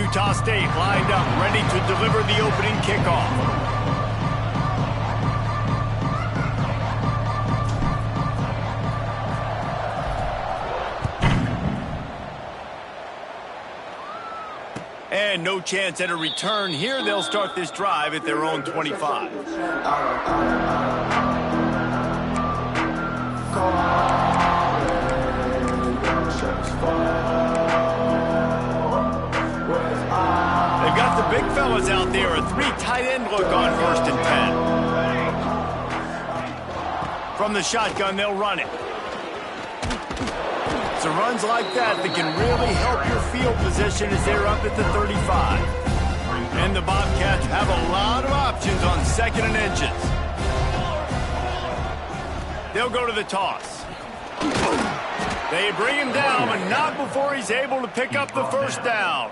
Utah State lined up, ready to deliver the opening kickoff. And no chance at a return here. They'll start this drive at their own 25. They've got the big fellas out there. A 3 tight end look on 1st and 10. From the shotgun, they'll run it. It's the runs like that can really help your field position as they're up at the 35. And the Bobcats have a lot of options on 2nd and inches. They'll go to the toss. They bring him down, but not before he's able to pick up the 1st down.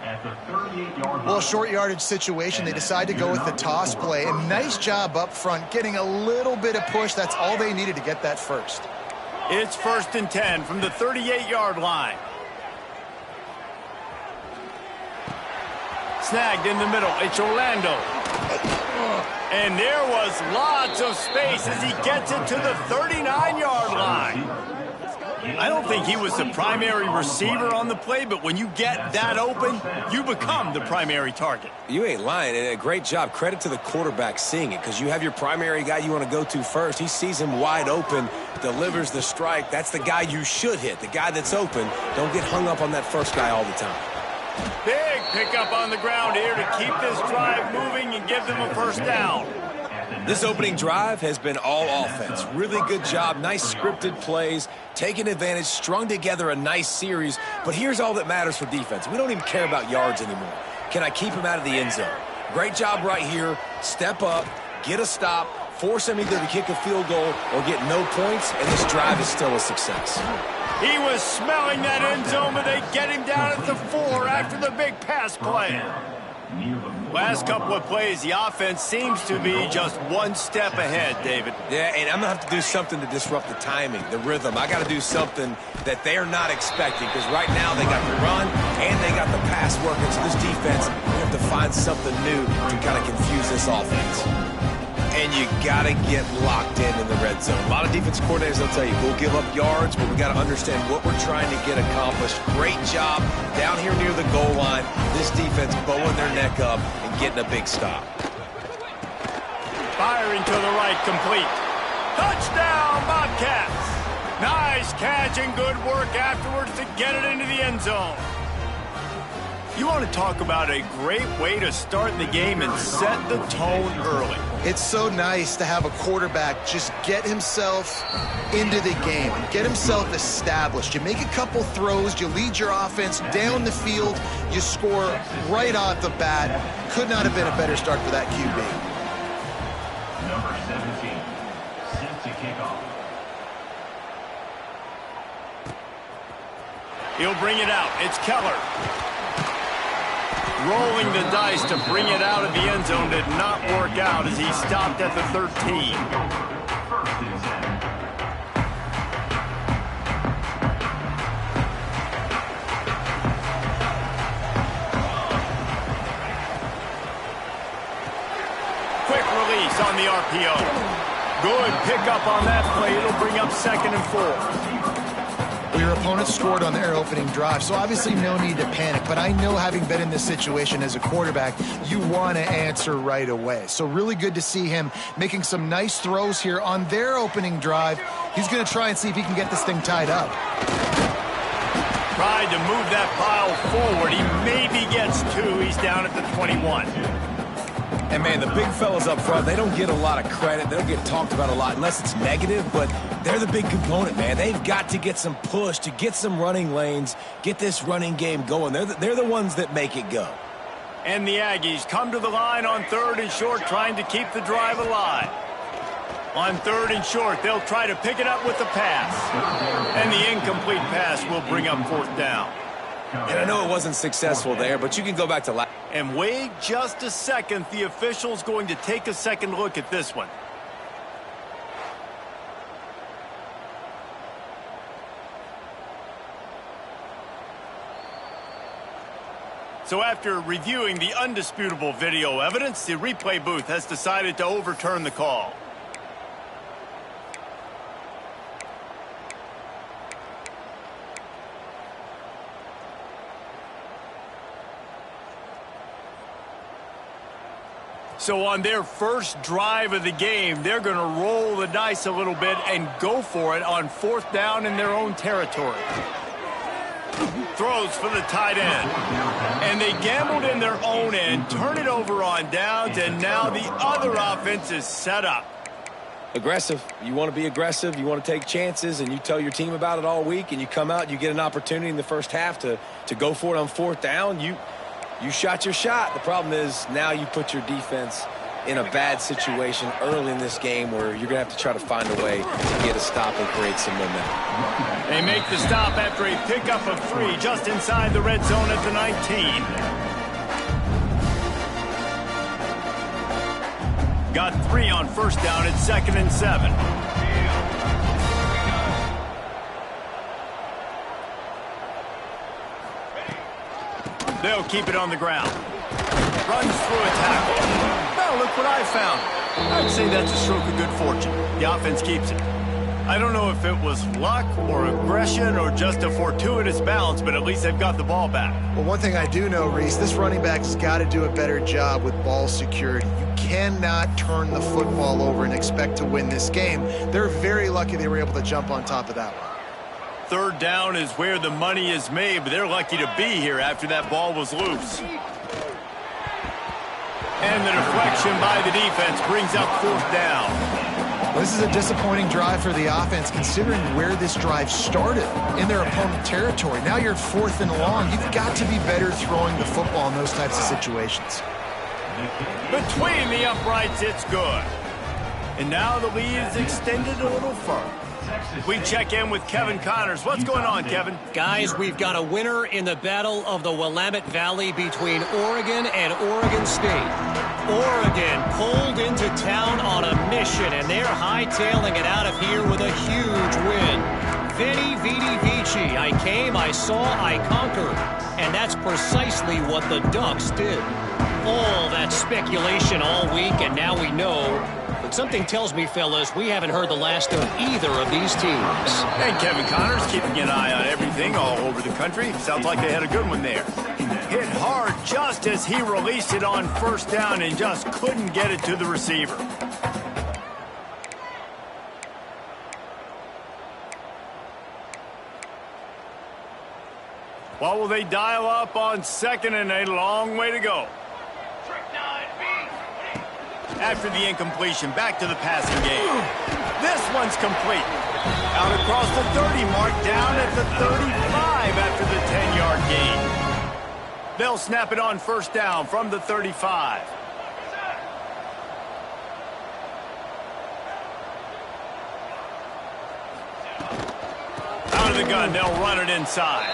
Well, short yardage situation, they decide to go with the toss play. And nice job up front, getting a little bit of push. That's all they needed to get that 1st. It's 1st and 10 from the 38-yard line. Snagged in the middle. It's Orlando. And there was lots of space as he gets it to the 39-yard line. I don't think he was the primary receiver on the play, but when you get that open, you become the primary target. You ain't lying, and a great job. Credit to the quarterback seeing it, because you have your primary guy you want to go to first. He sees him wide open, delivers the strike. That's the guy you should hit, the guy that's open. Don't get hung up on that first guy all the time. Big pickup on the ground here to keep this drive moving and give them a 1st down. This opening drive has been all offense. Really good job, nice scripted plays, taking advantage, strung together a nice series. But here's all that matters for defense. We don't even care about yards anymore. Can I keep him out of the end zone? Great job right here. Step up, get a stop, force him either to kick a field goal or get no points, and this drive is still a success. He was smelling that end zone, but they get him down at the 4 after the big pass play. Last couple of plays, the offense seems to be just one step ahead, David. Yeah, and I'm going to have to do something to disrupt the timing, the rhythm. I got to do something that they're not expecting, because right now they got the run and they got the pass working. So this defense, we have to find something new to kind of confuse this offense. And you got to get locked in the red zone. A lot of defense coordinators, they'll tell you, we'll give up yards, but we got to understand what we're trying to get accomplished. Great job down here near the goal line. This defense bowing their neck up and getting a big stop. Firing to the right, complete. Touchdown, Bobcats. Nice catch and good work afterwards to get it into the end zone. You want to talk about a great way to start the game and set the tone early. It's so nice to have a quarterback just get himself into the game, get himself established. You make a couple throws, you lead your offense down the field, you score right off the bat. Could not have been a better start for that QB. Number 17, set to kick off. He'll bring it out. It's Keller. Rolling the dice to bring it out of the end zone did not work out as he stopped at the 13. 1st and 10. Quick release on the RPO. Good pickup on that play. It'll bring up 2nd and 4. Well, your opponent scored on their opening drive, so obviously no need to panic. But I know, having been in this situation as a quarterback, you want to answer right away. So really good to see him making some nice throws here on their opening drive. He's going to try and see if he can get this thing tied up. Tried to move that pile forward. He maybe gets 2. He's down at the 21. And, man, the big fellas up front, they don't get a lot of credit. They don't get talked about a lot unless it's negative, but they're the big component, man. They've got to get some push, to get some running lanes, get this running game going. They're the ones that make it go. And the Aggies come to the line on 3rd and short, trying to keep the drive alive. On 3rd and short, they'll try to pick it up with the pass. And the incomplete pass will bring up 4th down. And I know it wasn't successful there, but you can go back to last. And wait just a second. The official's going to take a second look at this one. So after reviewing the undisputable video evidence, the replay booth has decided to overturn the call. So on their first drive of the game, they're going to roll the dice a little bit and go for it on 4th down in their own territory. Throws for the tight end. And they gambled in their own end, turn it over on downs, and now the other offense is set up. Aggressive. You want to be aggressive. You want to take chances, and you tell your team about it all week, and you come out, you get an opportunity in the first half to go for it on 4th down. You shot your shot. The problem is now you put your defense in a bad situation early in this game where you're going to have to try to find a way to get a stop and create some momentum. They make the stop after a pickup of 3 just inside the red zone at the 19. Got 3 on 1st down at 2nd and 7. They'll keep it on the ground. Runs through a tackle. Well, look what I found. I'd say that's a stroke of good fortune. The offense keeps it. I don't know if it was luck or aggression or just a fortuitous bounce, but at least they've got the ball back. Well, one thing I do know, Reese, this running back has got to do a better job with ball security. You cannot turn the football over and expect to win this game. They're very lucky they were able to jump on top of that one. 3rd down is where the money is made, but they're lucky to be here after that ball was loose. And the deflection by the defense brings up 4th down. Well, this is a disappointing drive for the offense, considering where this drive started, in their opponent territory. Now you're 4th and long. You've got to be better throwing the football in those types of situations. Between the uprights, it's good. And now the lead is extended a little further. We check in with Kevin Connors. What's going on, Kevin? Guys, we've got a winner in the battle of the Willamette Valley between Oregon and Oregon State. Oregon pulled into town on a mission, and they're hightailing it out of here with a huge win. Veni, vidi, vici. I came, I saw, I conquered. And that's precisely what the Ducks did. All that speculation all week, and now we know. But something tells me, fellas, we haven't heard the last of either of these teams. And Kevin Connors keeping an eye on everything all over the country. Sounds like they had a good one there. Hit hard just as he released it on 1st down and just couldn't get it to the receiver. What will they dial up on 2nd and a long way to go? After the incompletion, back to the passing game. This one's complete. Out across the 30 mark, down at the 35 after the 10-yard gain. They'll snap it on 1st down from the 35. Out of the gun, they'll run it inside.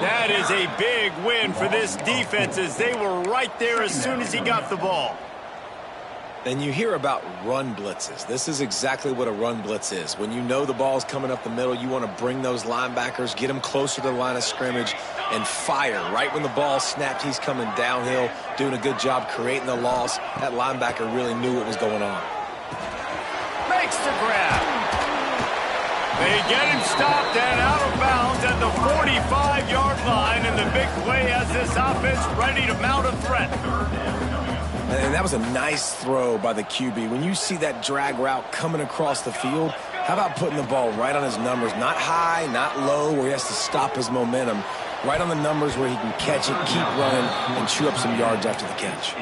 That is a big win for this defense as they were right there as soon as he got the ball. And you hear about run blitzes. This is exactly what a run blitz is. When you know the ball's coming up the middle, you want to bring those linebackers, get them closer to the line of scrimmage, and fire. Right when the ball snapped, he's coming downhill, doing a good job creating the loss. That linebacker really knew what was going on. Makes the grab. They get him stopped and out of bounds at the 45-yard line, and the big play has this offense ready to mount a threat. And that was a nice throw by the QB. When you see that drag route coming across the field, how about putting the ball right on his numbers? Not high, not low, where he has to stop his momentum. Right on the numbers where he can catch it, keep running, and chew up some yards after the catch.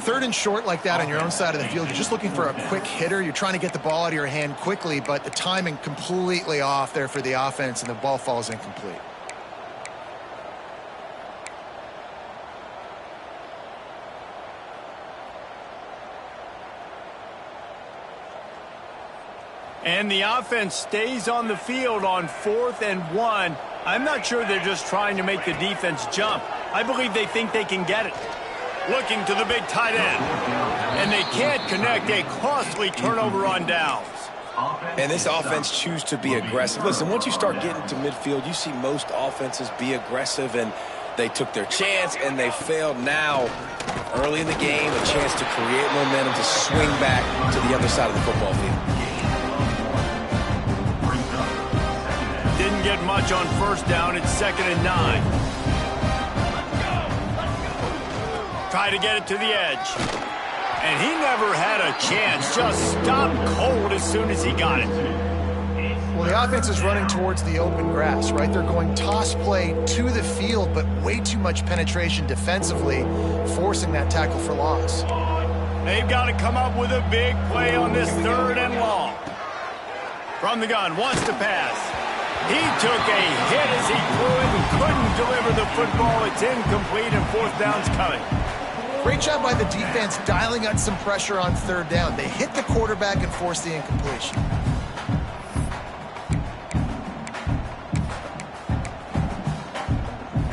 3rd and short like that on your own side of the field, you're just looking for a quick hitter. You're trying to get the ball out of your hand quickly, but the timing completely off there for the offense, and the ball falls incomplete. And the offense stays on the field on 4th and 1. I'm not sure they're just trying to make the defense jump. I believe they think they can get it. Looking to the big tight end. And they can't connect, a costly turnover on downs. And this offense chooses to be aggressive. Listen, once you start getting to midfield, you see most offenses be aggressive, and They took their chance, and they failed. Now, early in the game, a chance to create momentum to swing back to the other side of the football field. Didn't get much on first down. It's 2nd and 9. Try to get it to the edge. And he never had a chance. Just stopped cold as soon as he got it. Well, the offense is running towards the open grass, right? They're going toss play to the field, but way too much penetration defensively, forcing that tackle for loss. They've got to come up with a big play on this 3rd and long. From the gun, wants to pass. He took a hit as he threw it and couldn't deliver the football. It's incomplete, and 4th down's coming. Great job by the defense dialing up some pressure on 3rd down. They hit the quarterback and forced the incompletion.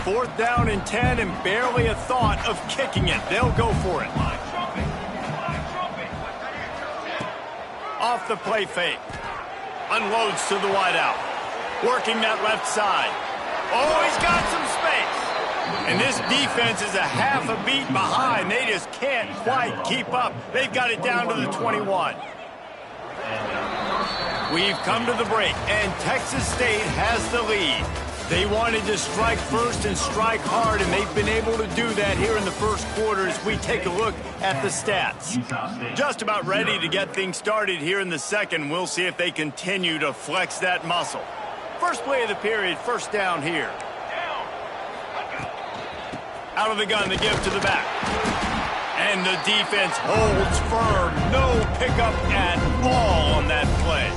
Fourth down and 10, and barely a thought of kicking it. They'll go for it. Off the play fake. Unloads to the wideout. Working that left side. Oh, he's got some space. And this defense is a half a beat behind. They just can't quite keep up. They've got it down to the 21. We've come to the break, and Texas State has the lead. They wanted to strike first and strike hard, and they've been able to do that here in the first quarter as we take a look at the stats. Just about ready to get things started here in the second. We'll see if they continue to flex that muscle. First play of the period, 1st down here. Out of the gun, the give to the back. And the defense holds firm. No pickup at all on that play.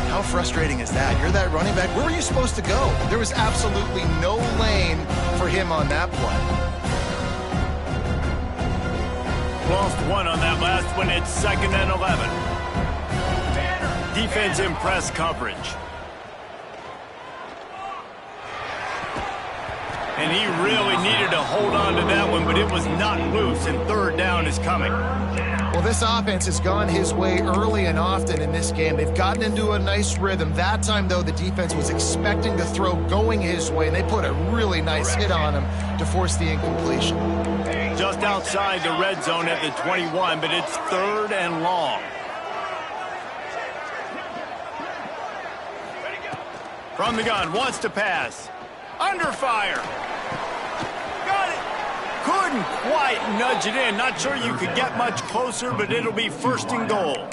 How frustrating is that? You're that running back. Where were you supposed to go? There was absolutely no lane for him on that play. Lost one on that last one. It's 2nd and 11. Defense in press coverage. And he really needed to hold on to that one, but it was not loose, and 3rd down is coming. Well, this offense has gone his way early and often in this game. They've gotten into a nice rhythm. That time, though, the defense was expecting the throw going his way, and they put a really nice hit on him to force the incompletion. Just outside the red zone at the 21, but it's 3rd and long. From the gun, wants to pass. Under fire. Got it. Couldn't quite nudge it in. Not sure you could get much closer, but it'll be 1st and goal.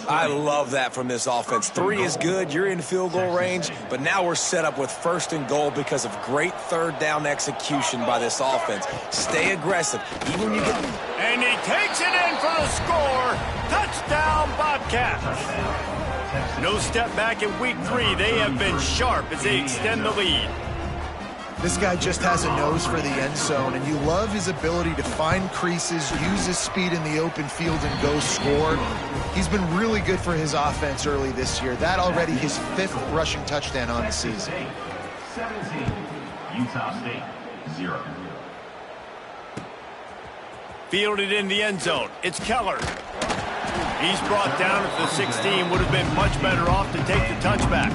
I love that from this offense. 3 is good. You're in field goal range, but now we're set up with 1st and goal because of great 3rd down execution by this offense. Stay aggressive. Even when you get... And he takes it in for the score. Touchdown, Bobcats. No step back in week 3. They have been sharp as they extend the lead. This guy just has a nose for the end zone, and you love his ability to find creases, use his speed in the open field, and go score. He's been really good for his offense early this year. That already his 5th rushing touchdown on the season. 17, Utah State, 0. Fielded in the end zone. It's Keller. He's brought down at the 16. Would have been much better off to take the touchback.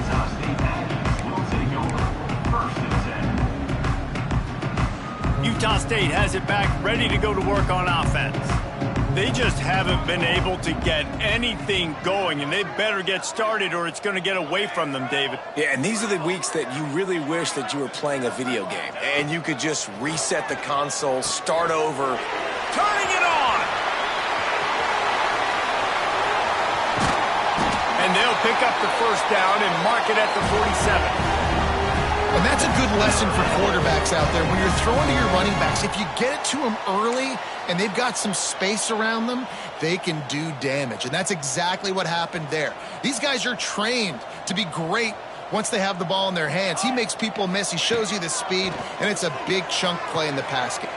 Utah State has it back, ready to go to work on offense. They just haven't been able to get anything going, and they better get started or it's going to get away from them, David. Yeah, and these are the weeks that you really wish that you were playing a video game and you could just reset the console, start over. Turning it on! And they'll pick up the 1st down and mark it at the 47. And that's a good lesson for quarterbacks out there. When you're throwing to your running backs, if you get it to them early and they've got some space around them, they can do damage. And that's exactly what happened there. These guys are trained to be great once they have the ball in their hands. He makes people miss. He shows you the speed, and it's a big chunk play in the pass game.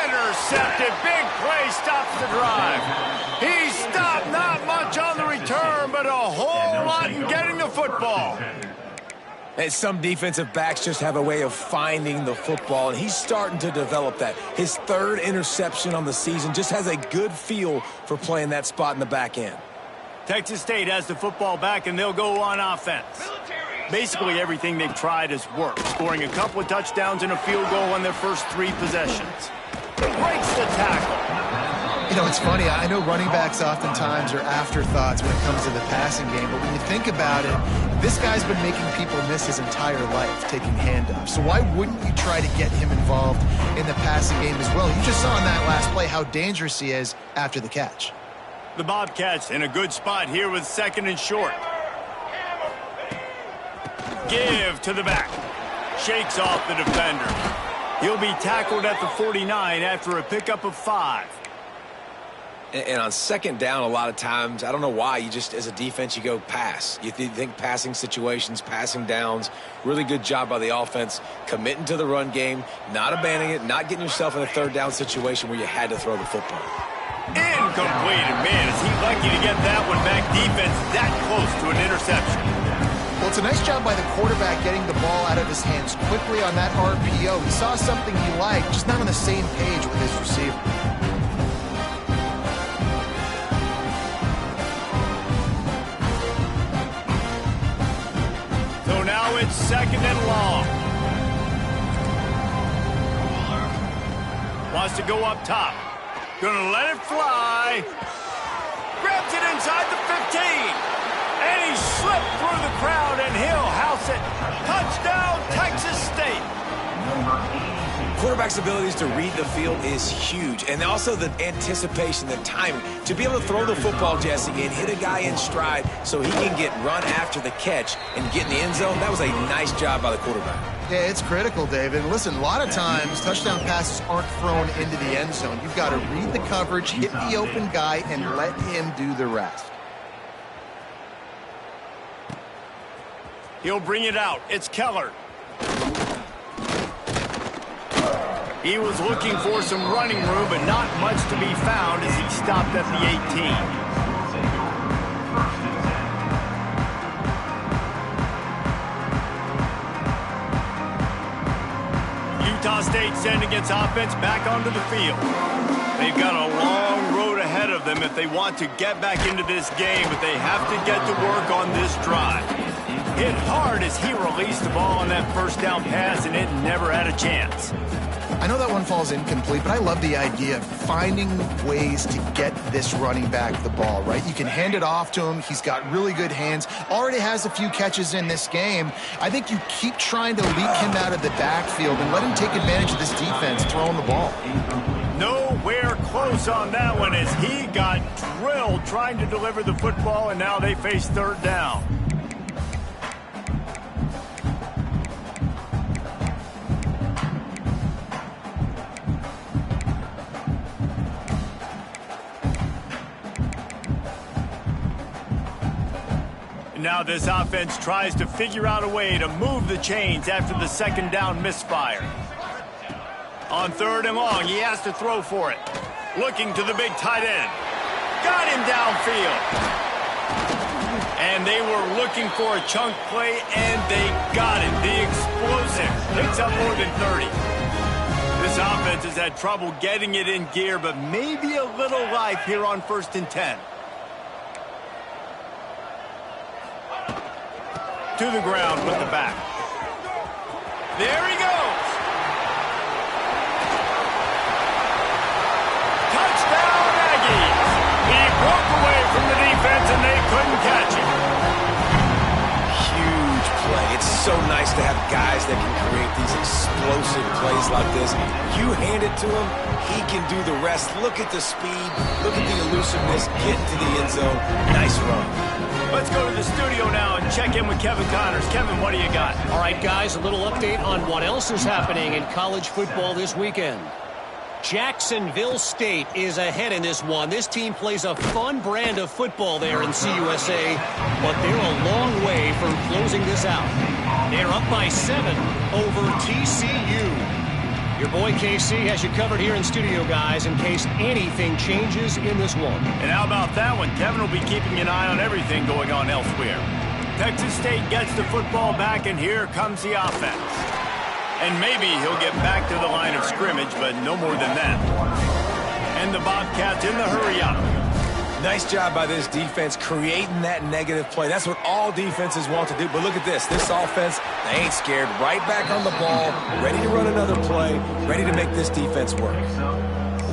Intercepted. Big play stops the drive. He stopped not much on the return, but a whole lot in getting the football. And some defensive backs just have a way of finding the football, and he's starting to develop that. His 3rd interception on the season, just has a good feel for playing that spot in the back end. Texas State has the football back, and they'll go on offense. Basically everything they've tried has worked, scoring a couple of touchdowns and a field goal on their first 3 possessions. Breaks the tackle. You know, it's funny. I know running backs oftentimes are afterthoughts when it comes to the passing game, but when you think about it, this guy's been making people miss his entire life taking handoffs. So why wouldn't you try to get him involved in the passing game as well? You just saw in that last play how dangerous he is after the catch. The Bobcats in a good spot here with 2nd and short. Give to the back. Shakes off the defender. He'll be tackled at the 49 after a pickup of 5. And on 2nd down, a lot of times, I don't know why, you just, as a defense, you go pass. You think passing situations, passing downs. Really good job by the offense, committing to the run game, not abandoning it, not getting yourself in a 3rd down situation where you had to throw the football. Incomplete. And man, is he lucky to get that one back. Defense that close to an interception. Well, it's a nice job by the quarterback getting the ball out of his hands quickly on that RPO. He saw something he liked, just not on the same page with his receiver. So now it's 2nd and long. Wants to go up top. Gonna let it fly. Grabs it inside the 15. And he slipped through the crowd, and he'll house it. Touchdown, Texas State. Quarterback's abilities to read the field is huge, and also the anticipation, the timing. To be able to throw the football, Jesse, and hit a guy in stride so he can get run after the catch and get in the end zone, that was a nice job by the quarterback. Yeah, it's critical, David. Listen, a lot of times touchdown passes aren't thrown into the end zone. You've got to read the coverage, hit the open guy, and let him do the rest. He'll bring it out. It's Keller. He was looking for some running room, but not much to be found as he stopped at the 18. Utah State sending its offense back onto the field. They've got a long road ahead of them if they want to get back into this game, but they have to get to work on this drive. Hit hard as he released the ball on that 1st down pass, and it never had a chance. I know that one falls incomplete, but I love the idea of finding ways to get this running back the ball, right? You can hand it off to him. He's got really good hands. Already has a few catches in this game. I think you keep trying to leak him out of the backfield and let him take advantage of this defense throwing the ball. Nowhere close on that one as he got drilled trying to deliver the football, and now they face 3rd down. Now this offense tries to figure out a way to move the chains after the 2nd down misfire. On 3rd and long, he has to throw for it. Looking to the big tight end. Got him downfield. And they were looking for a chunk play, and they got it. The explosive picks up more than 30. This offense has had trouble getting it in gear, but maybe a little life here on 1st and 10. To the ground with the back. There he goes. Touchdown, Aggies. He broke away from the defense, and they couldn't catch him. Huge play. It's so nice to have guys that can create these explosive plays like this. You hand it to him, he can do the rest. Look at the speed. Look at the elusiveness. Get to the end zone. Nice run. Let's go to the studio now and check in with Kevin Connors. Kevin, what do you got? All right, guys, a little update on what else is happening in college football this weekend. Jacksonville State is ahead in this one. This team plays a fun brand of football there in CUSA, but they're a long way from closing this out. They're up by 7 over TCU. Your boy KC has you covered here in studio, guys, in case anything changes in this one. And how about that one? Kevin will be keeping an eye on everything going on elsewhere. Texas State gets the football back, and here comes the offense. And maybe he'll get back to the line of scrimmage, but no more than that. And the Bobcats in the hurry up. Nice job by this defense creating that negative play. That's what all defenses want to do. But look at this. This offense, they ain't scared. Right back on the ball, ready to run another play, ready to make this defense work.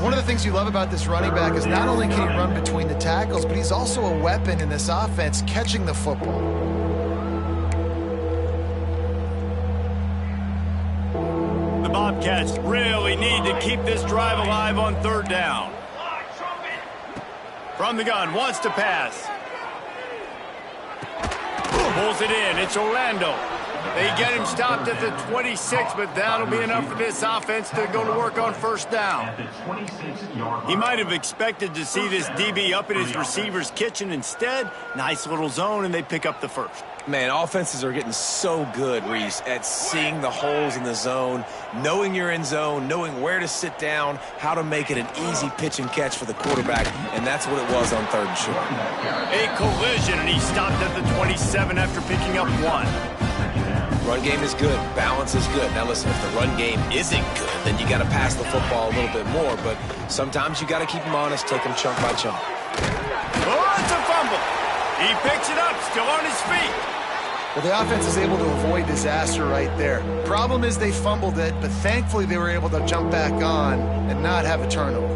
One of the things you love about this running back is not only can he run between the tackles, but he's also a weapon in this offense catching the football. The Bobcats really need to keep this drive alive on third down. From the gun, wants to pass. Pulls it in, it's Orlando. They get him stopped at the 26, but that'll be enough for this offense to go to work on first down. He might have expected to see this DB up in his receiver's kitchen. Instead, nice little zone, and they pick up the first. Man, offenses are getting so good, Reese, at seeing the holes in the zone, knowing you're in zone, knowing where to sit down, how to make it an easy pitch and catch for the quarterback, and that's what it was on third and short. A collision, and he stopped at the 27 after picking up one. Run game is good. Balance is good. Now, listen, if the run game isn't good, then you got to pass the football a little bit more, but sometimes you got to keep them honest, take them chunk by chunk. Oh, it's a fumble. He picks it up, still on his feet. Well, the offense is able to avoid disaster right there. Problem is they fumbled it, but thankfully they were able to jump back on and not have a turnover.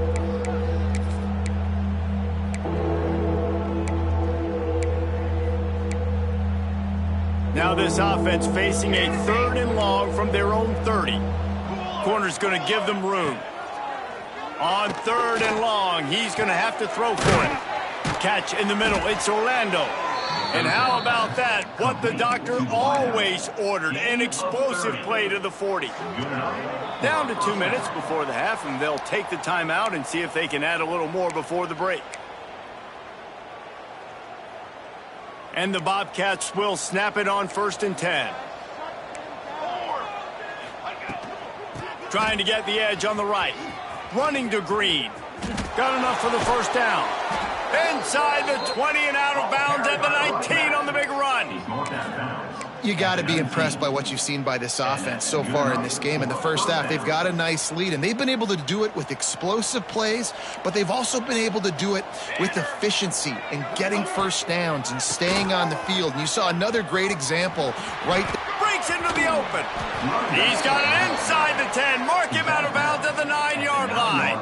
Now this offense facing a third and long from their own 30. Corner's going to give them room. On third and long, he's going to have to throw for it. Catch in the middle, it's Orlando. And how about that? What the doctor always ordered, an explosive play to the 40. Down to 2 minutes before the half, and they'll take the timeout and see if they can add a little more before the break. And the Bobcats will snap it on 1st and 10. Trying to get the edge on the right. Running to Green. Got enough for the first down. Inside the 20 and out of bounds at the 19 on the big run. You got to be impressed by what you've seen by this offense so far in this game. In the first half, they've got a nice lead, and they've been able to do it with explosive plays, but they've also been able to do it with efficiency and getting first downs and staying on the field. And you saw another great example right there. Breaks into the open. He's got it inside the 10. Mark him out of bounds at the 9-yard line.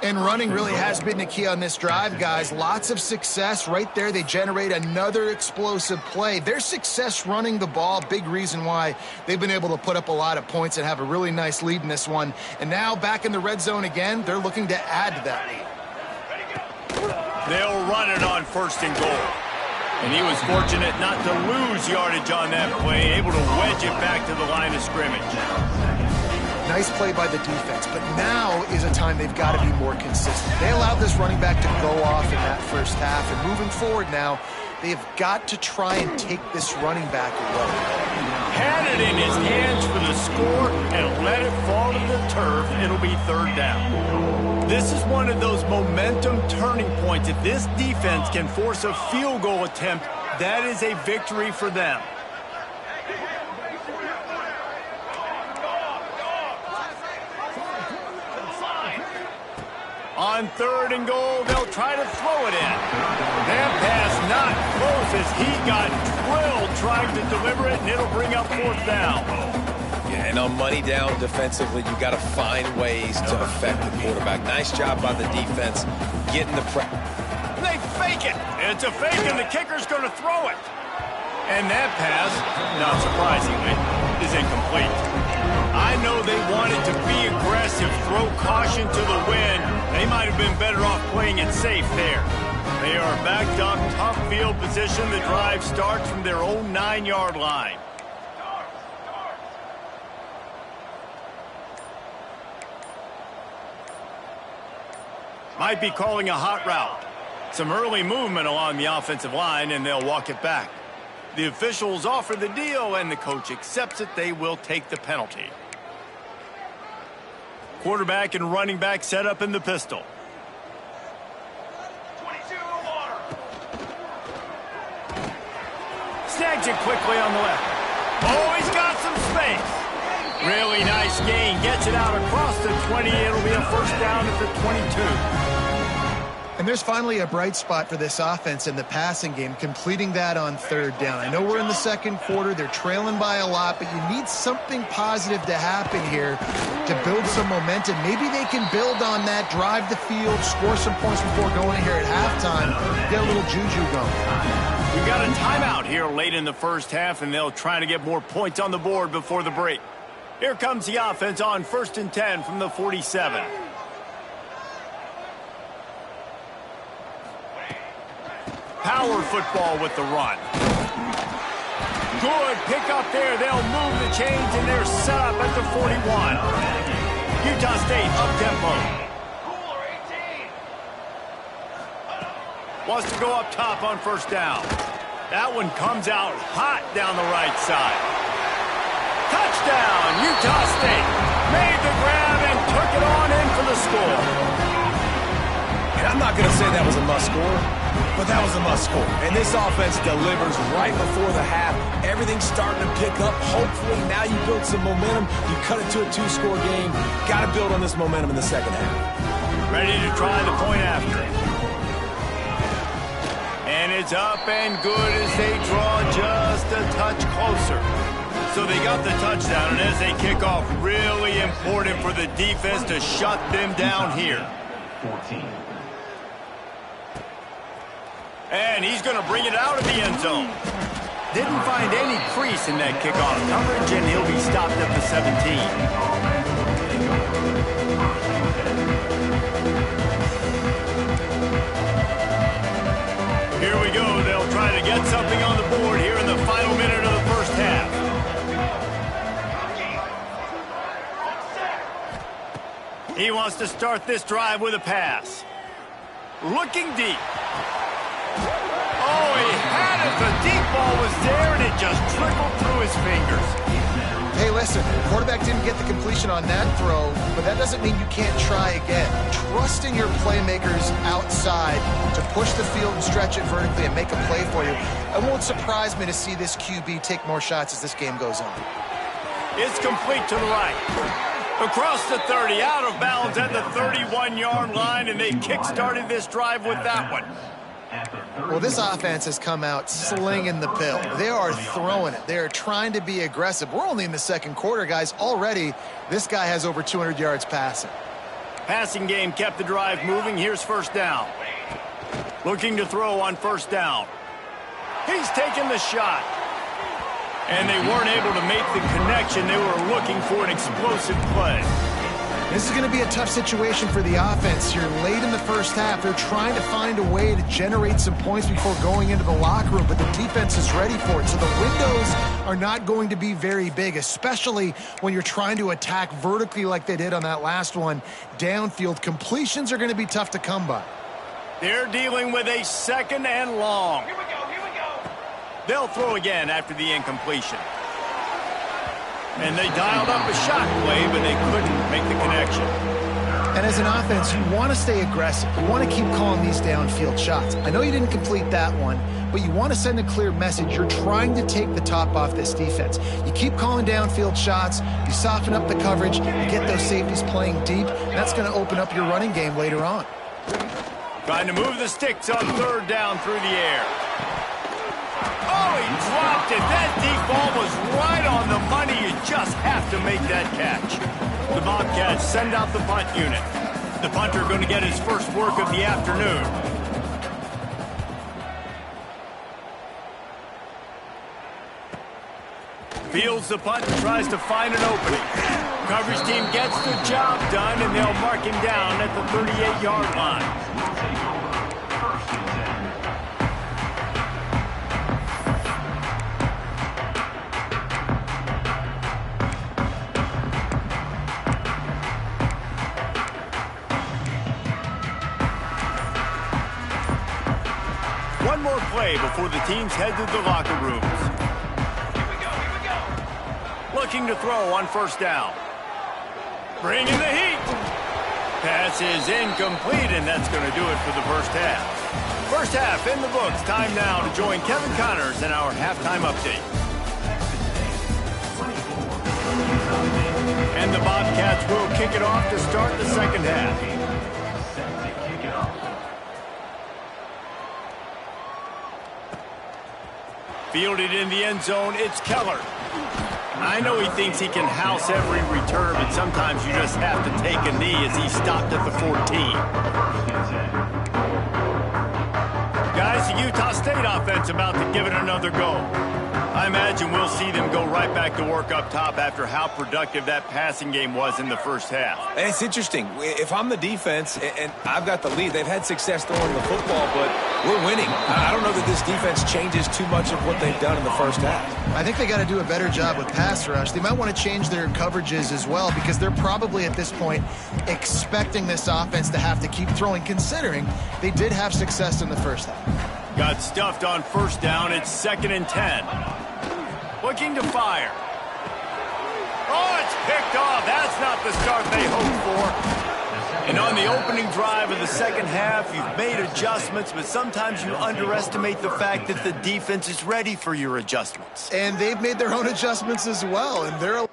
And running really has been the key on this drive, guys. Lots of success right there. They generate another explosive play. Their success running the ball, big reason why they've been able to put up a lot of points and have a really nice lead in this one. And now back in the red zone again, they're looking to add to that lead. They'll run it on 1st and goal. And he was fortunate not to lose yardage on that play, able to wedge it back to the line of scrimmage. Nice play by the defense, but now is a time they've got to be more consistent. They allowed this running back to go off in that first half, and moving forward now, they've got to try and take this running back away. Had it in his hands for the score and let it fall to the turf, it'll be 3rd down. This is one of those momentum turning points. If this defense can force a field goal attempt, that is a victory for them. On 3rd and goal, they'll try to throw it in. That pass not close as he got drilled trying to deliver it, and it'll bring up 4th down. Yeah, and on money down defensively, you got to find ways to affect the quarterback. Nice job by the defense getting the prep. They fake it. It's a fake, and the kicker's going to throw it. And that pass, not surprisingly, is incomplete. I know they wanted to be aggressive, throw caution to the wind. They might have been better off playing it safe there. They are backed up, tough field position. The drive starts from their own 9-yard line. Might be calling a hot route. Some early movement along the offensive line, and they'll walk it back. The officials offer the deal, and the coach accepts it. They will take the penalty. Quarterback and running back set up in the pistol. 22 water. Snags it quickly on the left. Oh, he's got some space. Really nice gain. Gets it out across the 20. It'll be a 1st down at the 22. And there's finally a bright spot for this offense in the passing game, completing that on third down. I know we're in the second quarter. They're trailing by a lot, but you need something positive to happen here to build some momentum. Maybe they can build on that, drive the field, score some points before going here at halftime, get a little juju going. We've got a timeout here late in the first half, and they'll try to get more points on the board before the break. Here comes the offense on 1st and 10 from the 47. Power football with the run. Good pick up there. They'll move the chains, and they're set up at the 41. Utah State up-tempo. Wants to go up top on first down. That one comes out hot down the right side. Touchdown, Utah State. Made the grab and took it on in for the score. And I'm not going to say that was a must-score, but that was a must-score. And this offense delivers right before the half. Everything's starting to pick up. Hopefully now you build some momentum. You cut it to a two-score game. Got to build on this momentum in the second half. Ready to try the point after. And it's up and good as they draw just a touch closer. So they got the touchdown, and as they kick off, really important for the defense to shut them down here. 14. And he's going to bring it out of the end zone. Didn't find any crease in that kickoff coverage, and he'll be stopped at the 17. Here we go. They'll try to get something on the board here in the final minute of the first half. He wants to start this drive with a pass. Looking deep. Oh, he had it. The deep ball was there, and it just trickled through his fingers. Hey, listen, the quarterback didn't get the completion on that throw, but that doesn't mean you can't try again. Trust in your playmakers outside to push the field and stretch it vertically and make a play for you. It won't surprise me to see this QB take more shots as this game goes on. It's complete to the right. Across the 30, out of bounds at the 31-yard line, and they kick-started this drive with that one. Well, this offense has come out slinging the pill. They are throwing it. They are trying to be aggressive. We're only in the second quarter, guys. Already, this guy has over 200 yards passing. Passing game kept the drive moving. Here's first down. Looking to throw on first down. He's taking the shot. And they weren't able to make the connection. They were looking for an explosive play. This is going to be a tough situation for the offense here late in the first half. They're trying to find a way to generate some points before going into the locker room, but the defense is ready for it. So the windows are not going to be very big, especially when you're trying to attack vertically like they did on that last one. Downfield completions are going to be tough to come by. They're dealing with a second and long. Here we go, here we go. They'll throw again after the incompletion. And they dialed up a shot play, but they couldn't make the connection. And as an offense, you want to stay aggressive. You want to keep calling these downfield shots. I know you didn't complete that one, but you want to send a clear message. You're trying to take the top off this defense. You keep calling downfield shots, you soften up the coverage, you get those safeties playing deep, and that's going to open up your running game later on. Trying to move the sticks on third down through the air. Oh, he dropped it. That deep ball was right on the money. You just have to make that catch. The Bobcats send out the punt unit. The punter going to get his first work of the afternoon. Fields the punt and tries to find an opening. Coverage team gets the job done, and they'll mark him down at the 38-yard line. One more play before the teams head to the locker rooms. Here we go. Looking to throw on first down. Bringing the heat. Pass is incomplete, and that's going to do it for the first half. First half in the books. Time now to join Kevin Connors in our halftime update. And the Bobcats will kick it off to start the second half. Fielded in the end zone, it's Keller. I know he thinks he can house every return, but sometimes you just have to take a knee as he stopped at the 14. Guys, the Utah State offense about to give it another go. I imagine we'll see them go right back to work up top after how productive that passing game was in the first half. And it's interesting. If I'm the defense and I've got the lead, they've had success throwing the football, but we're winning. I don't know that this defense changes too much of what they've done in the first half. I think they got to do a better job with pass rush. They might want to change their coverages as well because they're probably at this point expecting this offense to have to keep throwing, considering they did have success in the first half. Got stuffed on first down. It's 2nd and 10. Looking to fire. Oh, it's picked off. That's not the start they hoped for. And on the opening drive of the second half, you've made adjustments, but sometimes you underestimate the fact that the defense is ready for your adjustments. And they've made their own adjustments as well, and they're...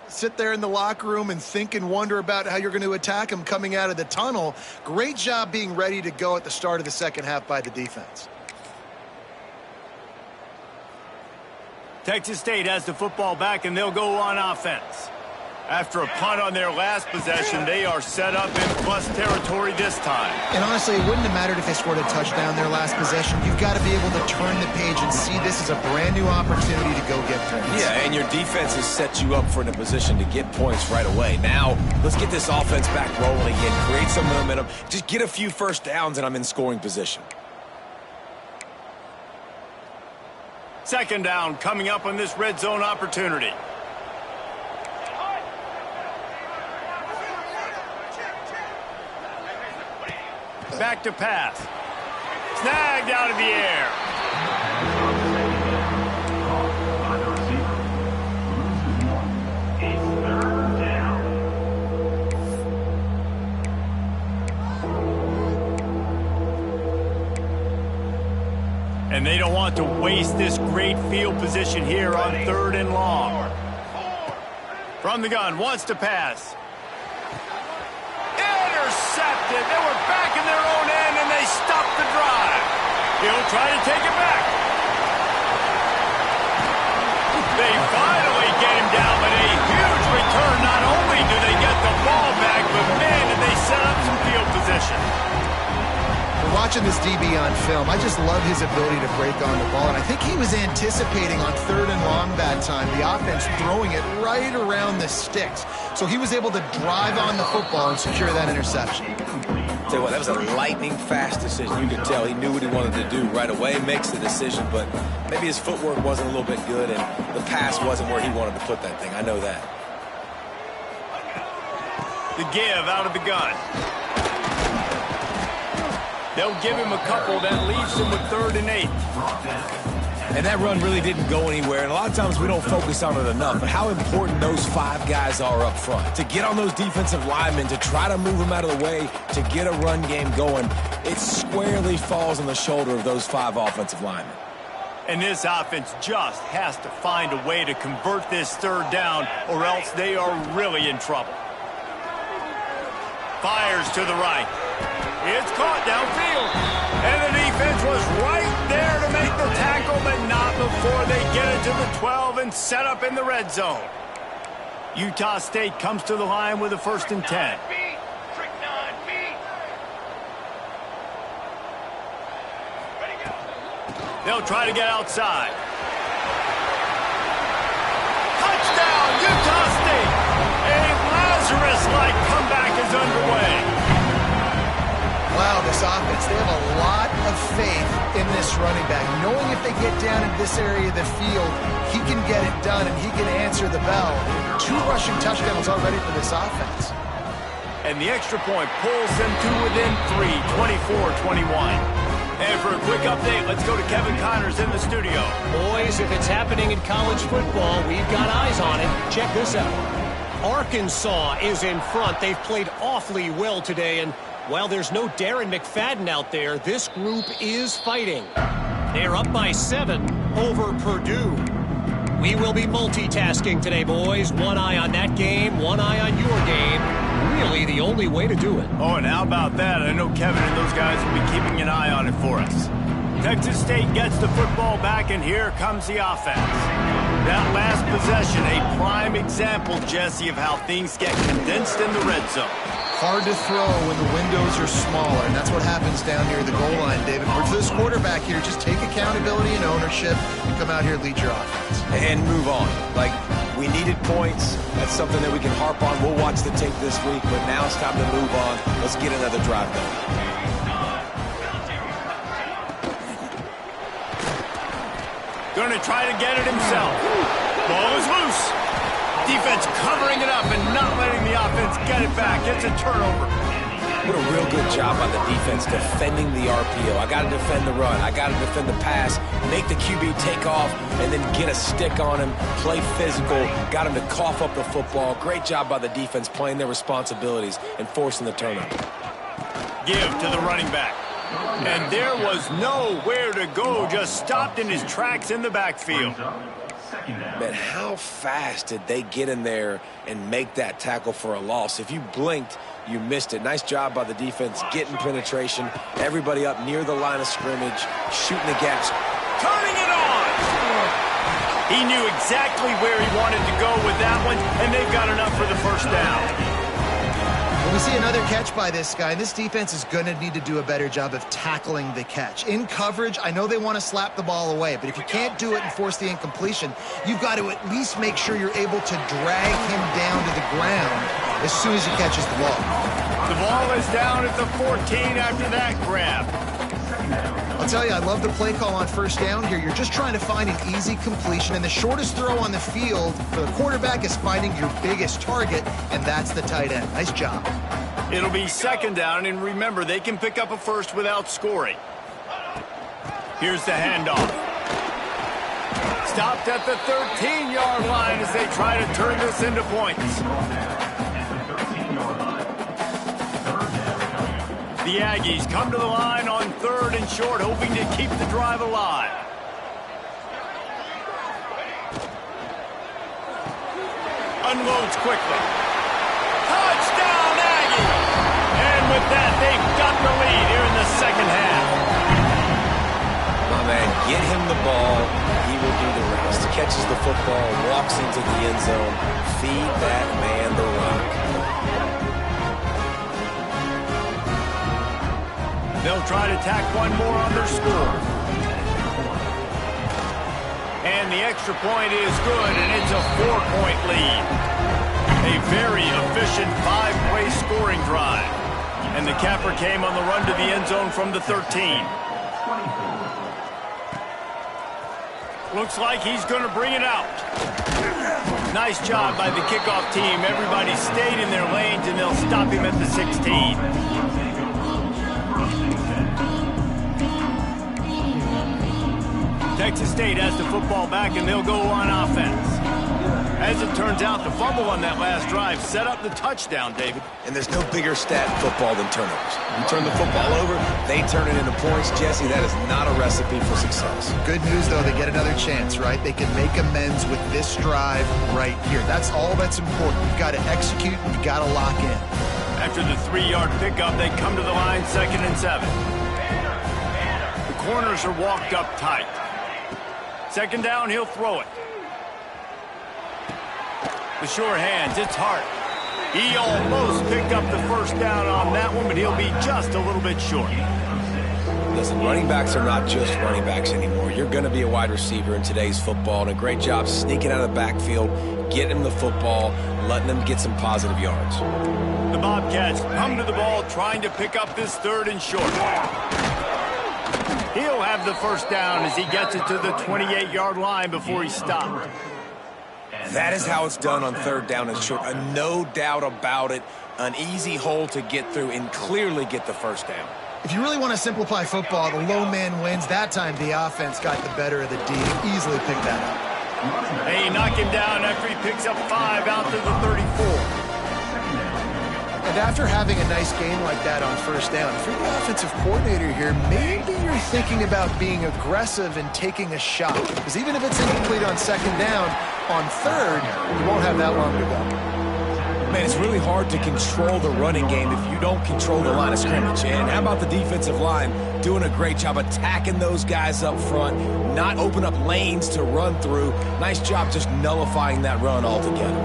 sit there in the locker room and think and wonder about how you're going to attack them coming out of the tunnel. Great job being ready to go at the start of the second half by the defense. Texas State has the football back, and they'll go on offense. After a punt on their last possession, they are set up in plus territory this time. And honestly, it wouldn't have mattered if they scored a touchdown their last possession. You've got to be able to turn the page and see this as a brand new opportunity to go get points. Yeah, and your defense has set you up for in a position to get points right away. Now, let's get this offense back rolling again, create some momentum, just get a few first downs, and I'm in scoring position. 2nd down coming up on this red zone opportunity. Back to pass. Snagged out of the air. By the receiver. Loses 1. It's 3rd down. And they don't want to waste this great field position here on 3rd and long. From the gun, wants to pass. Intercepted. They were back in their own end, and they stopped the drive. He'll try to take it back. They finally get him down, but a huge return. Not only do they get the ball back, but man, did they set up some field position. Watching this DB on film, I just love his ability to break on the ball, and I think he was anticipating on 3rd and long that time, the offense throwing it right around the sticks. So he was able to drive on the football and secure that interception. Tell you what, that was a lightning-fast decision. You could tell he knew what he wanted to do right away, makes the decision, but maybe his footwork wasn't a little bit good, and the pass wasn't where he wanted to put that thing. I know that. The give out of the gun. They'll give him a couple. That leaves him with 3rd and 8. And that run really didn't go anywhere. And a lot of times we don't focus on it enough, but how important those 5 guys are up front. To get on those defensive linemen, to try to move them out of the way, to get a run game going, it squarely falls on the shoulder of those 5 offensive linemen. And this offense just has to find a way to convert this 3rd down, or else they are really in trouble. Fires to the right. It's caught downfield. And the defense was right there to make the tackle, but not before they get it to the 12 and set up in the red zone. Utah State comes to the line with a 1st and 10. They'll try to get outside. Touchdown, Utah State! A Lazarus-like comeback is underway. wow, this offense, they have a lot of faith in this running back, knowing if they get down in this area of the field, he can get it done and he can answer the bell. 2 rushing touchdowns already for this offense. And the extra point pulls them to within 3, 24-21. And for a quick update, let's go to Kevin Connors in the studio. Boys, if it's happening in college football, we've got eyes on it. Check this out. Arkansas is in front. They've played awfully well today, and while there's no Darren McFadden out there, this group is fighting. They're up by 7 over Purdue. We will be multitasking today, boys. One eye on that game, one eye on your game. Really the only way to do it. Oh, and how about that? I know Kevin and those guys will be keeping an eye on it for us. Texas State gets the football back, and here comes the offense. That last possession, a prime example, Jesse, of how things get condensed in the red zone. Hard to throw when the windows are smaller, and that's what happens down here at the goal line, David. For this quarterback here, just take accountability and ownership and come out here and lead your offense. And move on. Like, we needed points. That's something that we can harp on. We'll watch the tape this week, but now it's time to move on. Let's get another drive done. Going to try to get it himself. Ball is loose. Defense covering it up and not letting the offense get it back. It's a turnover. What a real good job by the defense defending the RPO. I got to defend the run. I got to defend the pass. Make the QB take off and then get a stick on him. Play physical. Got him to cough up the football. Great job by the defense playing their responsibilities and forcing the turnover. Give to the running back. And there was nowhere to go. Just stopped in his tracks in the backfield. Man, how fast did they get in there and make that tackle for a loss? If you blinked, you missed it. Nice job by the defense getting penetration. Everybody up near the line of scrimmage, shooting the gaps. Turning it on! He knew exactly where he wanted to go with that one, and they've got enough for the first down. Well, we see another catch by this guy. This defense is going to need to do a better job of tackling the catch. In coverage, I know they want to slap the ball away, but if you can't do it and force the incompletion, you've got to at least make sure you're able to drag him down to the ground as soon as he catches the ball. The ball is down at the 14 after that grab. I'll tell you, I love the play call on first down here. You're just trying to find an easy completion, and the shortest throw on the field for the quarterback is finding your biggest target, and that's the tight end. Nice job. It'll be second down, and remember, they can pick up a first without scoring. Here's the handoff. Stopped at the 13-yard line as they try to turn this into points. The Aggies come to the line on 3rd and short, hoping to keep the drive alive. Unloads quickly. Touchdown, Aggie! And with that, they've got the lead here in the second half. My man, get him the ball. He will do the rest. Catches the football, walks into the end zone. Feed that man the rock. They'll try to tack one more on their score. And the extra point is good, and it's a 4-point lead. A very efficient 5-play scoring drive. And the capper came on the run to the end zone from the 13. Looks like he's going to bring it out. Nice job by the kickoff team. Everybody stayed in their lanes, and they'll stop him at the 16. Texas State has the football back, and they'll go on offense. As it turns out, the fumble on that last drive set up the touchdown, David. And there's no bigger stat in football than turnovers. You turn the football over, they turn it into points. Jesse, that is not a recipe for success. Good news, though, they get another chance, right? They can make amends with this drive right here. That's all that's important. You've got to execute, and you've got to lock in. After the 3-yard pickup, they come to the line 2nd and 7. The corners are walked up tight. Second down, he'll throw it. The sure hands, it's Hart. He almost picked up the first down on that one, but he'll be just a little bit short. Listen, running backs are not just running backs anymore. You're going to be a wide receiver in today's football, and a great job sneaking out of the backfield, getting him the football, letting them get some positive yards. The Bobcats come to the ball trying to pick up this 3rd and short. He'll have the first down as he gets it to the 28-yard line before he's stopped. That is how it's done on 3rd down and short. No doubt about it. An easy hole to get through and clearly get the first down. If you really want to simplify football, the low man wins. That time the offense got the better of the D. Easily picked that up. They knock him down after he picks up 5 out to the 34. And after having a nice game like that on 1st down, if you're the offensive coordinator here, maybe you're thinking about being aggressive and taking a shot. Because even if it's incomplete on 2nd down, on 3rd, you won't have that long to go. Man, it's really hard to control the running game if you don't control the line of scrimmage. And how about the defensive line doing a great job attacking those guys up front, not open up lanes to run through. Nice job just nullifying that run altogether.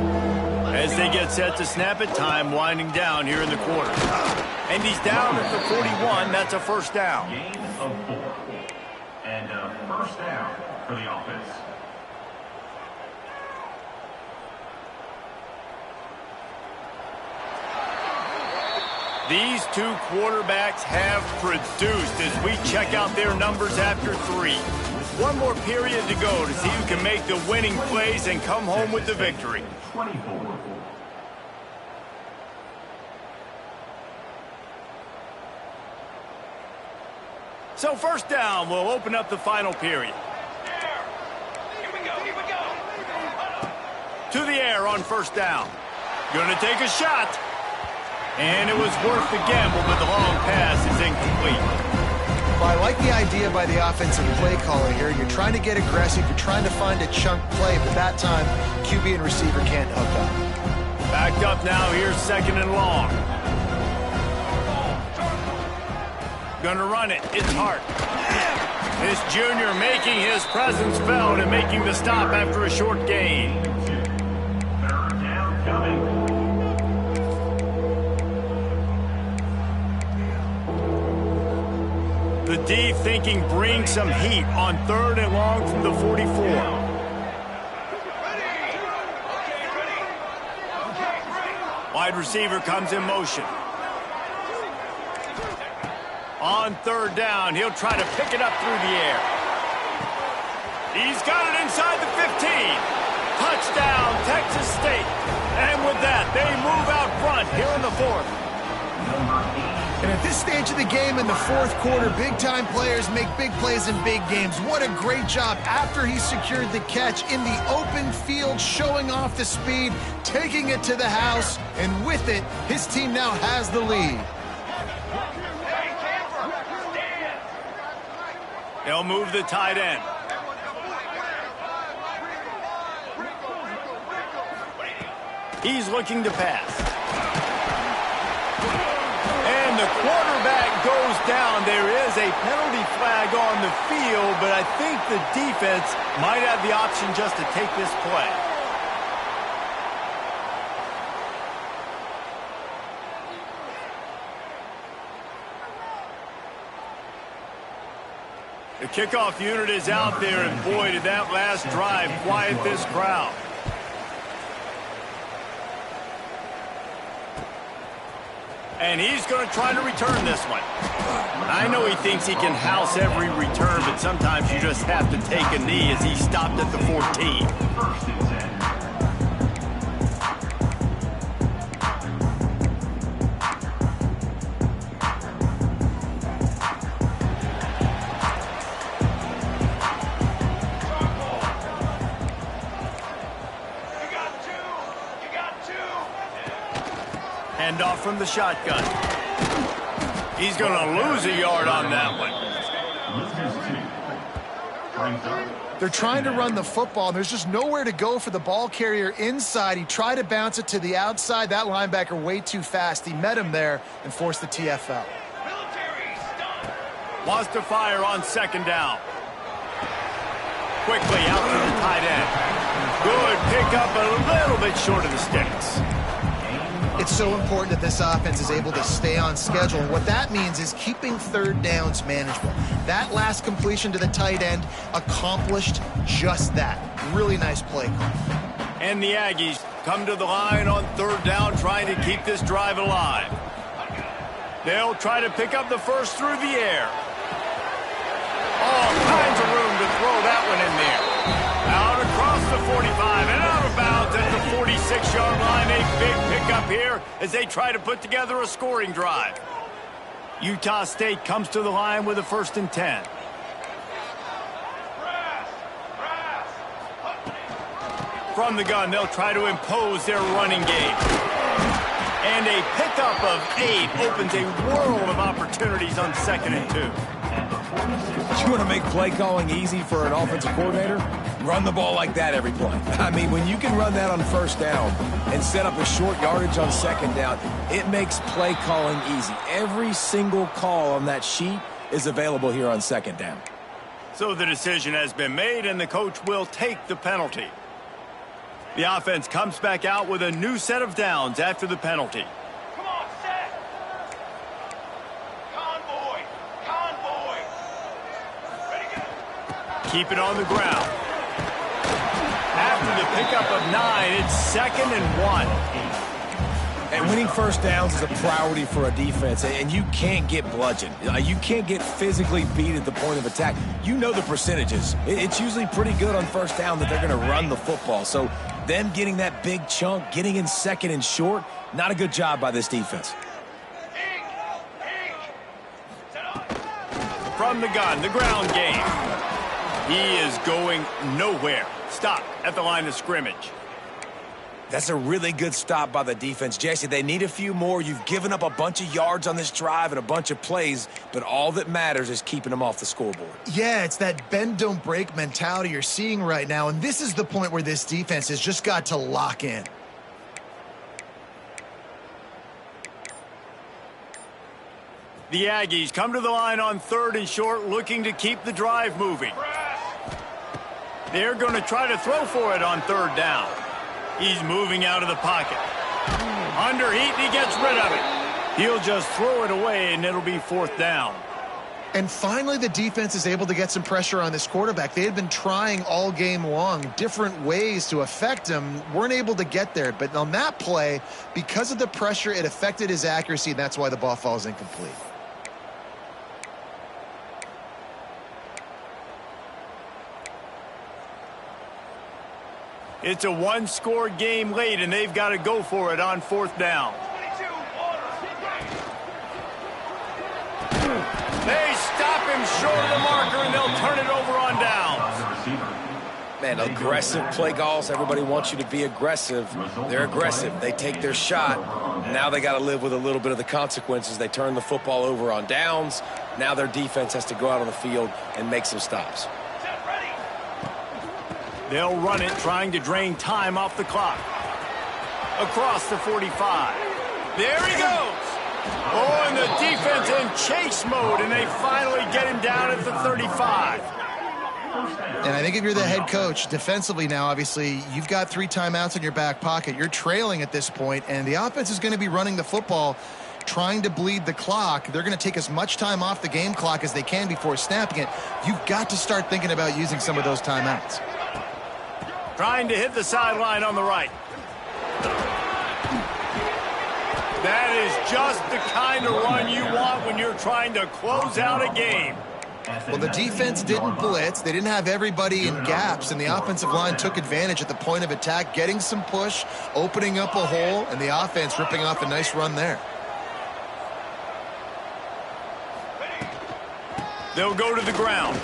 As they get set to snap it, time winding down here in the quarter. And he's down at the 41. That's a first down. Gain of 4. And a first down for the offense. These two quarterbacks have produced as we check out their numbers after 3. One more period to go to see who can make the winning plays and come home with the victory. 24. So 1st down will open up the final period. To the air on 1st down. Gonna take a shot. And it was worth the gamble, but the long pass is incomplete. Well, I like the idea by the offensive play caller here. You're trying to get aggressive. You're trying to find a chunk play, but that time, QB and receiver can't hook up. Backed up now, here's 2nd and long. Gonna run it. It's Hart. This junior making his presence felt and making the stop after a short gain. 3rd down coming. The D thinking bring some heat on 3rd and long from the 44. Wide receiver comes in motion. On 3rd down, he'll try to pick it up through the air. He's got it inside the 15. Touchdown, Texas State. And with that, they move out front here in the 4th. And at this stage of the game in the 4th quarter, big-time players make big plays in big games. What a great job after he secured the catch in the open field, showing off the speed, taking it to the house, and with it, his team now has the lead. They'll move the tight end. He's looking to pass. And the quarterback goes down. There is a penalty flag on the field, but I think the defense might have the option just to take this play. The kickoff unit is out there, and boy, did that last drive quiet this crowd. And he's going to try to return this one. I know he thinks he can house every return, but sometimes you just have to take a knee as he stopped at the 14. 1st and 10. Handoff from the shotgun. He's going to lose a yard on that one. They're trying to run the football, and there's just nowhere to go for the ball carrier inside. He tried to bounce it to the outside. That linebacker way too fast. He met him there and forced the TFL. Wants to fire on 2nd down. Quickly out to the tight end. Good pick up, a little bit short of the sticks. It's so important that this offense is able to stay on schedule. And what that means is keeping third downs manageable. That last completion to the tight end accomplished just that. Really nice play call. And the Aggies come to the line on third down, trying to keep this drive alive. They'll try to pick up the first through the air. All kinds of room to throw that one in there. Out across the 45 and out of bounds at the 46-yard line. A big pickup here as they try to put together a scoring drive. Utah State comes to the line with a 1st and 10. From the gun, they'll try to impose their running game. And a pickup of 8 opens a world of opportunities on 2nd and 2. You want to make play calling easy for an offensive coordinator? Run the ball like that every play. I mean, when you can run that on 1st down and set up a short yardage on 2nd down, it makes play calling easy. Every single call on that sheet is available here on 2nd down. So the decision has been made, and the coach will take the penalty. The offense comes back out with a new set of downs after the penalty. Come on, set. Convoy. Ready, go. Keep it on the ground. After the pickup of 9, it's 2nd and 1. And winning 1st downs is a priority for a defense, and you can't get bludgeoned. You can't get physically beat at the point of attack. You know the percentages. It's usually pretty good on 1st down that they're going to run the football. So them getting that big chunk, getting in 2nd and short, not a good job by this defense. From the gun, the ground game. He is going nowhere. Stop at the line of scrimmage. That's a really good stop by the defense. Jesse, they need a few more. You've given up a bunch of yards on this drive and a bunch of plays, but all that matters is keeping them off the scoreboard. Yeah, it's that bend, don't break mentality you're seeing right now, and this is the point where this defense has just got to lock in. The Aggies come to the line on 3rd and short, looking to keep the drive moving. They're going to try to throw for it on 3rd down. He's moving out of the pocket. Under heat, and he gets rid of it. He'll just throw it away, and it'll be 4th down. And finally, the defense is able to get some pressure on this quarterback. They had been trying all game long different ways to affect him. Weren't able to get there. But on that play, because of the pressure, it affected his accuracy, and that's why the ball falls incomplete. It's a one-score game late, and they've got to go for it on 4th down. They stop him short of the marker, and they'll turn it over on downs. Man, aggressive play calls. Everybody wants you to be aggressive. They're aggressive. They take their shot. Now they got to live with a little bit of the consequences. They turn the football over on downs. Now their defense has to go out on the field and make some stops. They'll run it, trying to drain time off the clock. Across the 45. There he goes. Oh, and the defense in chase mode, and they finally get him down at the 35. And I think if you're the head coach, defensively now, obviously, you've got 3 timeouts in your back pocket. You're trailing at this point, and the offense is going to be running the football, trying to bleed the clock. They're going to take as much time off the game clock as they can before snapping it. You've got to start thinking about using some of those timeouts. Trying to hit the sideline on the right. That is just the kind of run you want when you're trying to close out a game. Well, the defense didn't blitz. They didn't have everybody in gaps, and the offensive line took advantage at the point of attack, getting some push, opening up a hole, and the offense ripping off a nice run there. They'll go to the ground.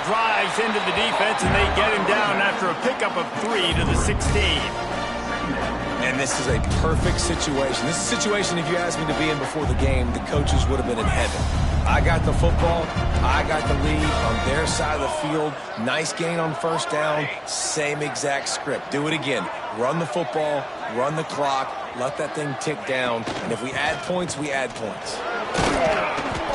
Drives into the defense, and they get him down after a pickup of 3 to the 16. And this is a perfect situation. This is a situation, if you asked me to be in before the game, the coaches would have been in heaven. I got the football. I got the lead on their side of the field. Nice gain on 1st down. Same exact script. Do it again. Run the football. Run the clock. Let that thing tick down. And if we add points, we add points.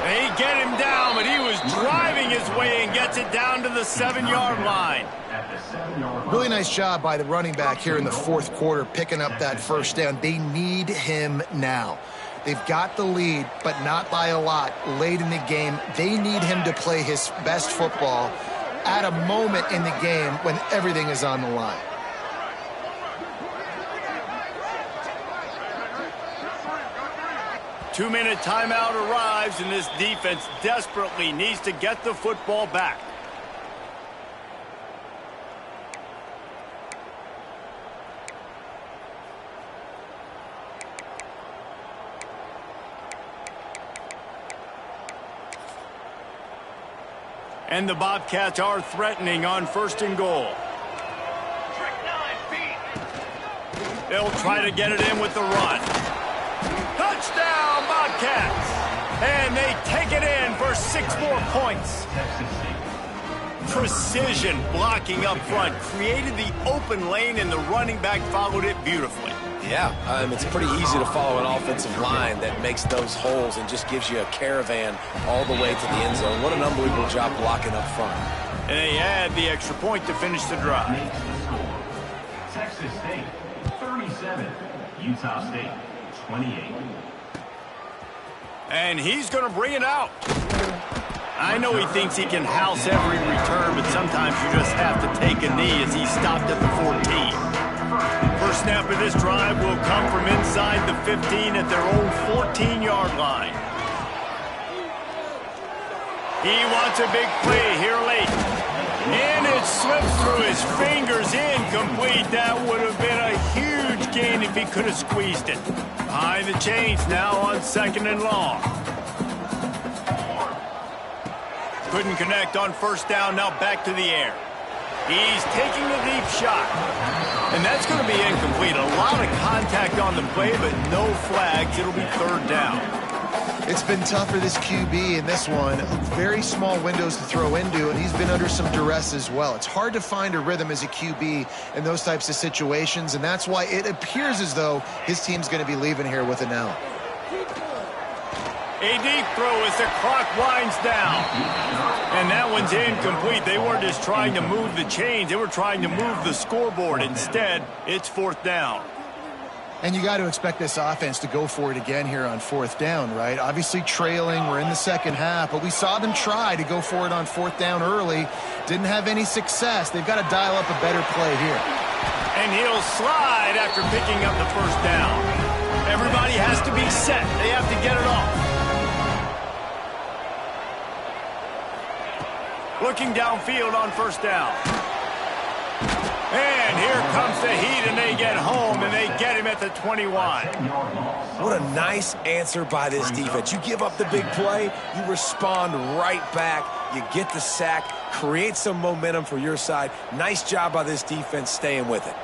They get him down, but he was driving his way and gets it down to the 7-yard line. Really nice job by the running back here in the fourth quarter, picking up that first down. They need him now. They've got the lead, but not by a lot late in the game. They need him to play his best football at a moment in the game when everything is on the line. Two-minute timeout arrives, and this defense desperately needs to get the football back. And the Bobcats are threatening on 1st and goal. They'll try to get it in with the run. Touchdown, Bobcats! And they take it in for 6 more points. Precision blocking up front created the open lane, and the running back followed it beautifully. Yeah, it's pretty easy to follow an offensive line that makes those holes and just gives you a caravan all the way to the end zone. What an unbelievable job blocking up front. And they add the extra point to finish the drive. Texas State, 37. Utah State, 28. And he's going to bring it out. I know he thinks he can house every return, but sometimes you just have to take a knee as he stopped at the 14. First snap of this drive will come from inside the 15 at their own 14-yard line. He wants a big play here late. And it slips through his fingers, incomplete. That would have been a huge gain if he could have squeezed it. Behind the chains now on 2nd and long. Couldn't connect on 1st down, now back to the air. He's taking a deep shot. And that's going to be incomplete. A lot of contact on the play, but no flags. It'll be 3rd down. It's been tough for this QB in this one. Very small windows to throw into, and he's been under some duress as well. It's hard to find a rhythm as a QB in those types of situations, and that's why it appears as though his team's going to be leaving here with an L. A deep throw as the clock winds down. And that one's incomplete. They weren't just trying to move the chains. They were trying to move the scoreboard. Instead, it's 4th down. And you got to expect this offense to go for it again here on 4th down, right? Obviously trailing. We're in the second half, but we saw them try to go for it on 4th down early. Didn't have any success. They've got to dial up a better play here. And he'll slide after picking up the 1st down. Everybody has to be set. They have to get it off. Looking downfield on 1st down. And here comes the heat, and they get home, and they get him at the 21. What a nice answer by this defense. You give up the big play, you respond right back, you get the sack, create some momentum for your side. Nice job by this defense staying with it.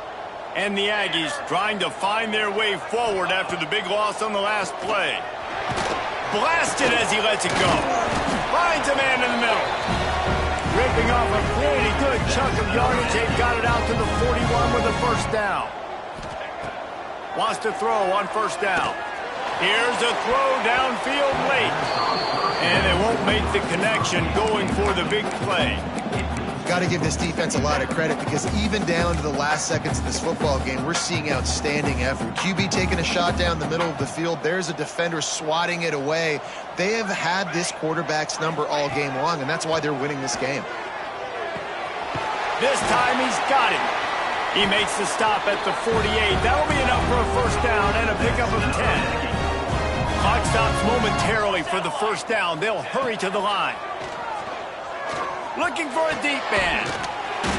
And the Aggies trying to find their way forward after the big loss on the last play. Blasted as he lets it go. Finds a man in the middle. Ripping off a pretty good chunk of yardage. They've got it out to the 41 with the 1st down. Wants to throw on 1st down. Here's a throw downfield late. And they won't make the connection going for the big play. Got to give this defense a lot of credit because even down to the last seconds of this football game, we're seeing outstanding effort. QB taking a shot down the middle of the field. There's a defender swatting it away. They have had this quarterback's number all game long, and that's why they're winning this game. This time he's got it. He makes the stop at the 48. That'll be enough for a 1st down and a pickup of 10. Clock stops momentarily for the 1st down. They'll hurry to the line. Looking for a deep man.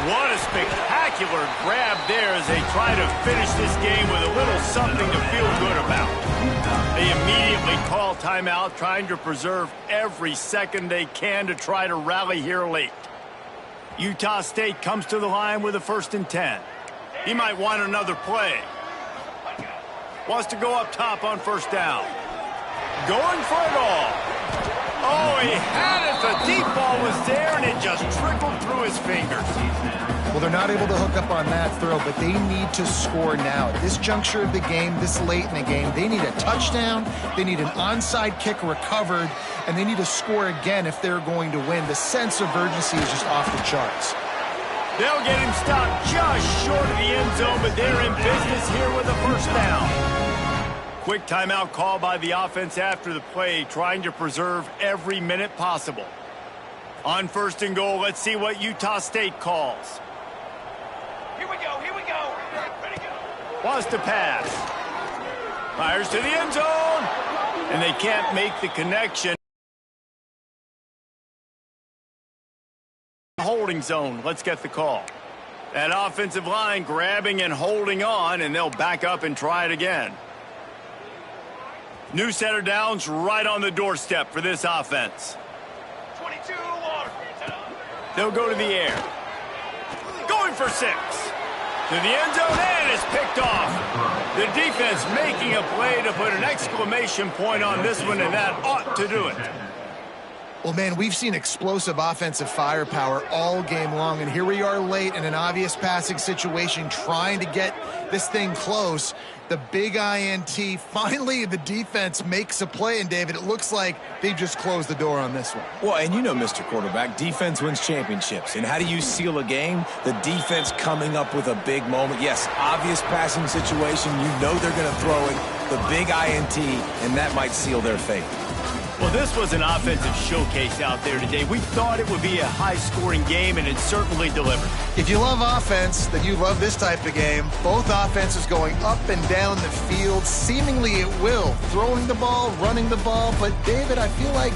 What a spectacular grab there as they try to finish this game with a little something to feel good about. They immediately call timeout, trying to preserve every second they can to try to rally here late. Utah State comes to the line with a 1st and 10. He might want another play. Wants to go up top on 1st down. Going for it all. Oh, he had it. The deep ball was there, and it just trickled through his fingers. Well, they're not able to hook up on that throw, but they need to score now. At this juncture of the game, this late in the game, they need a touchdown, they need an onside kick recovered, and they need to score again if they're going to win. The sense of urgency is just off the charts. They'll get him stopped just short of the end zone, but they're in business here with a first down. Quick timeout call by the offense after the play, trying to preserve every minute possible. On 1st and goal, let's see what Utah State calls. Here we go, ready to go. Wants to pass. Fires to the end zone. And they can't make the connection. Holding zone. Let's get the call. That offensive line grabbing and holding on, and they'll back up and try it again. New set of downs right on the doorstep for this offense. 22 water. They'll go to the air. Going for 6. To the end zone, and it's picked off. The defense making a play to put an exclamation point on this one, and that ought to do it. Well, man, we've seen explosive offensive firepower all game long, and here we are late in an obvious passing situation trying to get this thing close. The big INT, finally the defense makes a play, and David, it looks like they've just closed the door on this one. Well, and you know, Mr. Quarterback, defense wins championships. And how do you seal a game? The defense coming up with a big moment. Yes, obvious passing situation. You know they're going to throw it. The big INT, and that might seal their fate. Well, this was an offensive showcase out there today. We thought it would be a high-scoring game, and it certainly delivered. If you love offense, then you love this type of game. Both offenses going up and down the field, seemingly at will, throwing the ball, running the ball. But, David, I feel like